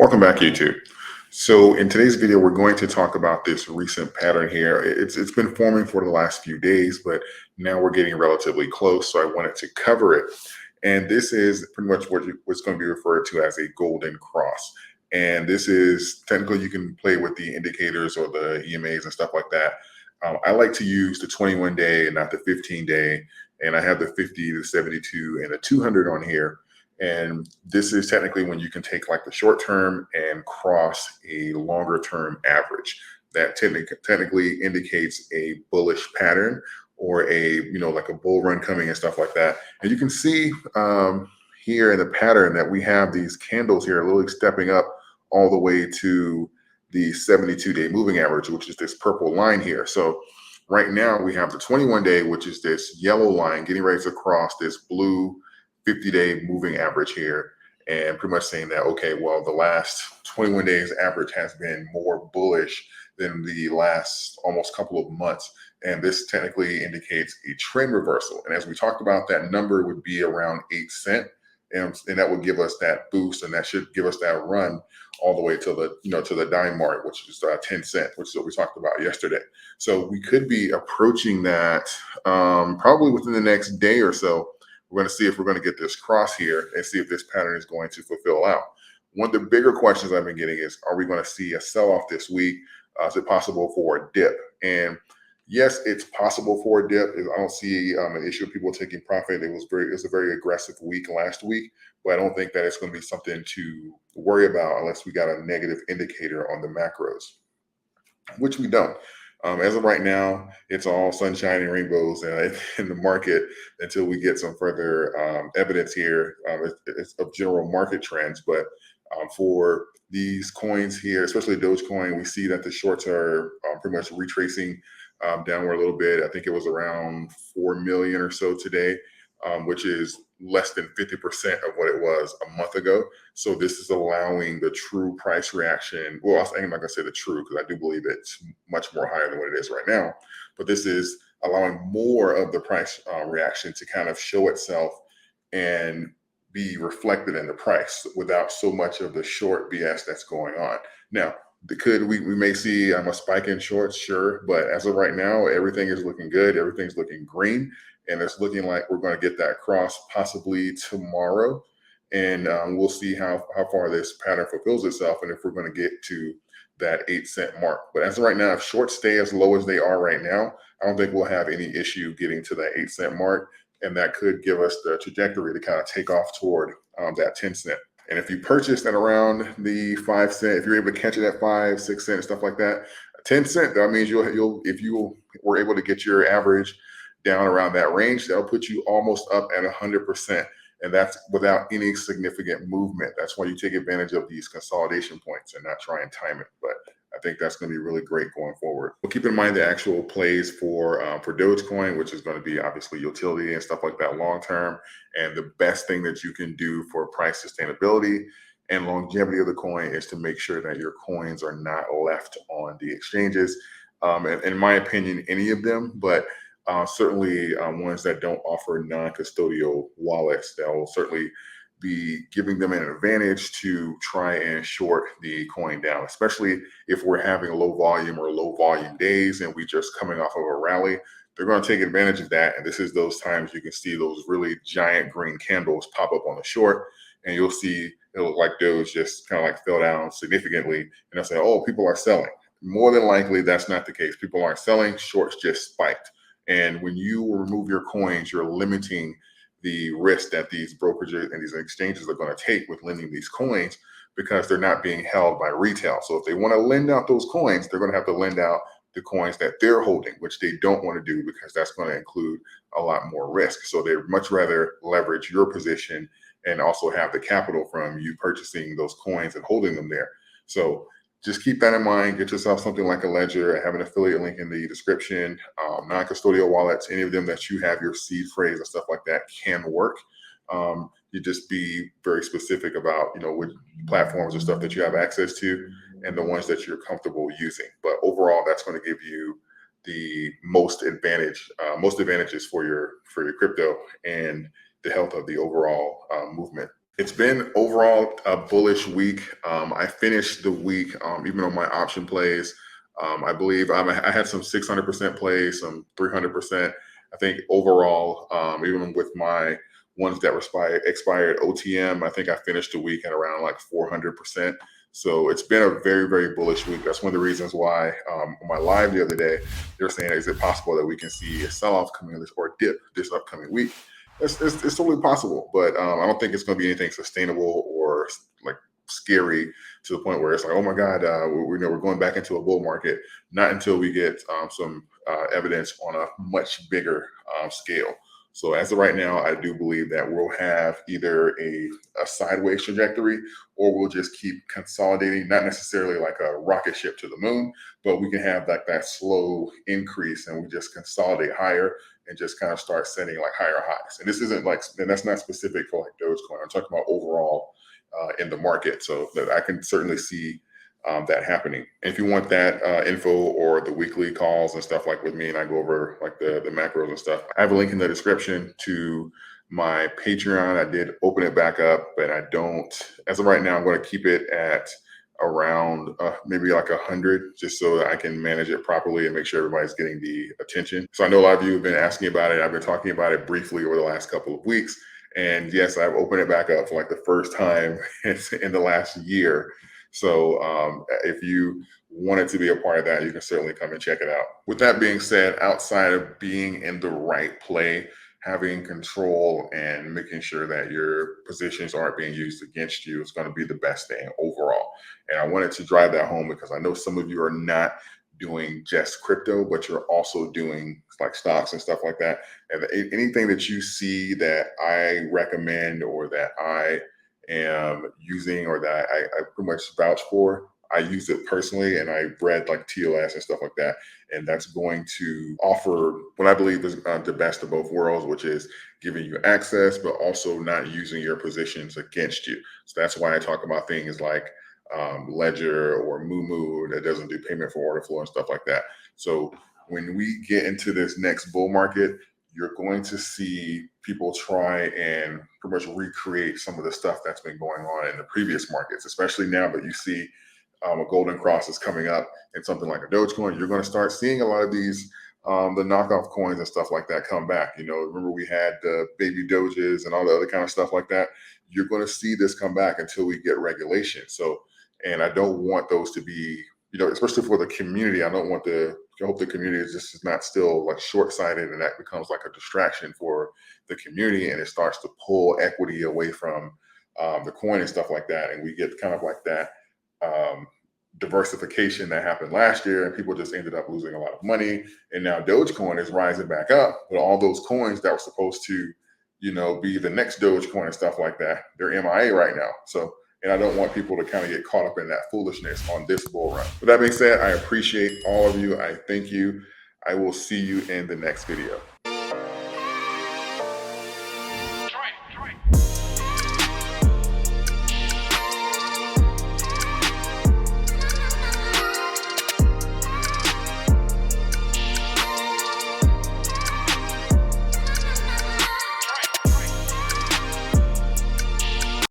Welcome back, YouTube. So in today's video, we're going to talk about this recent pattern here. It's been forming for the last few days, but now we're getting relatively close. So I wanted to cover it. And this is pretty much what's going to be referred to as a golden cross. And this is technically you can play with the indicators or the EMAs and stuff like that. I like to use the 21 day and not the 15 day. And I have the 50, the 72, and the 200 on here. And this is technically when you can take like the short term and cross a longer term average. That technically indicates a bullish pattern or like a bull run coming and stuff like that. And you can see here in the pattern that we have these candles here literally stepping up all the way to the 72-day moving average, which is this purple line here. So right now we have the 21 day, which is this yellow line getting ready to cross this blue 50-day moving average here, and pretty much saying that, okay, well, the last 21 days average has been more bullish than the last almost couple of months. And this technically indicates a trend reversal. And as we talked about, that number would be around 8 cents. And that would give us that boost, and that should give us that run all the way to the dime mark, which is 10 cents, which is what we talked about yesterday. So we could be approaching that probably within the next day or so. We're going to see if we're going to get this cross here and see if this pattern is going to fulfill out. One of the bigger questions I've been getting is, are we going to see a sell-off this week? Is it possible for a dip? And yes, it's possible for a dip. I don't see an issue of people taking profit. It was a very aggressive week last week, but I don't think that it's going to be something to worry about unless we got a negative indicator on the macros, which we don't. As of right now, it's all sunshine and rainbows in the market until we get some further evidence here it's of general market trends. But for these coins here, especially Dogecoin, we see that the shorts are pretty much retracing downward a little bit. I think it was around 4 million or so today, which is less than 50% of what it was a month ago. So this is allowing the true price reaction. Well, I'm not gonna say the true, because I do believe it's much more higher than what it is right now. But this is allowing more of the price reaction to kind of show itself and be reflected in the price without so much of the short BS that's going on. Now, we may see a spike in shorts, sure, but as of right now, everything is looking good. Everything's looking green. And it's looking like we're going to get that cross possibly tomorrow. And we'll see how far this pattern fulfills itself and if we're going to get to that 8 cent mark. But as of right now, if shorts stay as low as they are right now, I don't think we'll have any issue getting to that 8 cent mark. And that could give us the trajectory to kind of take off toward that 10 cent. And if you purchased at around the 5 cent, if you're able to catch it at 5, 6 cents, stuff like that, 10 cent, that means if you were able to get your average down around that range, that'll put you almost up at 100%. And that's without any significant movement. That's why you take advantage of these consolidation points and not try and time it. But I think that's going to be really great going forward. Well, keep in mind the actual plays for Dogecoin, which is going to be obviously utility and stuff like that long term. And the best thing that you can do for price sustainability and longevity of the coin is to make sure that your coins are not left on the exchanges. And in my opinion, any of them, but certainly ones that don't offer non-custodial wallets, that will certainly be giving them an advantage to try and short the coin down, especially if we're having low volume or low volume days and we just coming off of a rally. They're going to take advantage of that. And this is those times you can see those really giant green candles pop up on the short, and you'll see it look like those just kind of like fell down significantly. And they'll say, oh, people are selling. More than likely, that's not the case. People aren't selling. Shorts just spiked. And when you remove your coins, you're limiting the risk that these brokerages and these exchanges are going to take with lending these coins, because they're not being held by retail. So if they want to lend out those coins, they're going to have to lend out the coins that they're holding, which they don't want to do because that's going to include a lot more risk. So they'd much rather leverage your position and also have the capital from you purchasing those coins and holding them there. So just keep that in mind. Get yourself something like a ledger. I have an affiliate link in the description. Non-custodial wallets, any of them that you have your seed phrase and stuff like that can work. You just be very specific about, which platforms or stuff that you have access to and the ones that you're comfortable using. But overall, that's going to give you the most advantages for your crypto and the health of the overall movement. It's been overall a bullish week. I finished the week, even on my option plays. I believe I had some 600% plays, some 300%. I think overall, even with my ones that were expired OTM, I think I finished the week at around like 400%. So it's been a very, very bullish week. That's one of the reasons why on my live the other day, they were saying, is it possible that we can see a sell off coming this or a dip this upcoming week? It's totally possible, but I don't think it's going to be anything sustainable or like scary to the point where it's like, oh my God, we're going back into a bull market. Not until we get some evidence on a much bigger scale. So as of right now, I do believe that we'll have either a sideways trajectory or we'll just keep consolidating, not necessarily like a rocket ship to the moon, but we can have that slow increase and we just consolidate higher and just kind of start setting like higher highs. And this isn't like, and that's not specific for like Dogecoin. I'm talking about overall in the market. So that I can certainly see that happening. And if you want that info or the weekly calls and stuff like with me, and I go over like the macros and stuff, I have a link in the description to my Patreon. I did open it back up, but I don't, as of right now, I'm going to keep it at around maybe like 100 just so that I can manage it properly and make sure everybody's getting the attention. So I know a lot of you have been asking about it. I've been talking about it briefly over the last couple of weeks. And yes, I've opened it back up for like the first time in the last year. So if you wanted to be a part of that, you can certainly come and check it out. With that being said, outside of being in the right play, having control and making sure that your positions aren't being used against you is going to be the best thing overall. And I wanted to drive that home because I know some of you are not doing just crypto, but you're also doing like stocks and stuff like that. And anything that you see that I recommend or that I am using or that I pretty much vouch for, I use it personally and I read like TLS and stuff like that. And that's going to offer what I believe is the best of both worlds, which is giving you access, but also not using your positions against you. So that's why I talk about things like Ledger or Moo that doesn't do payment for order flow and stuff like that. So when we get into this next bull market, you're going to see people try and pretty much recreate some of the stuff that's been going on in the previous markets, especially now that you see a golden cross is coming up and something like a Dogecoin. You're going to start seeing a lot of these the knockoff coins and stuff like that come back. You know, remember we had the baby doges and all the other kind of stuff like that. You're going to see this come back until we get regulation. So, and I don't want those to be, you know, especially for the community. I don't want I hope the community is just not still like short-sighted and that becomes like a distraction for the community and it starts to pull equity away from the coin and stuff like that. And we get kind of like that diversification that happened last year and people just ended up losing a lot of money. And now Dogecoin is rising back up, but all those coins that were supposed to, you know, be the next Dogecoin and stuff like that, they're MIA right now. So, and I don't want people to kind of get caught up in that foolishness on this bull run. With that being said, I appreciate all of you. I thank you. I will see you in the next video.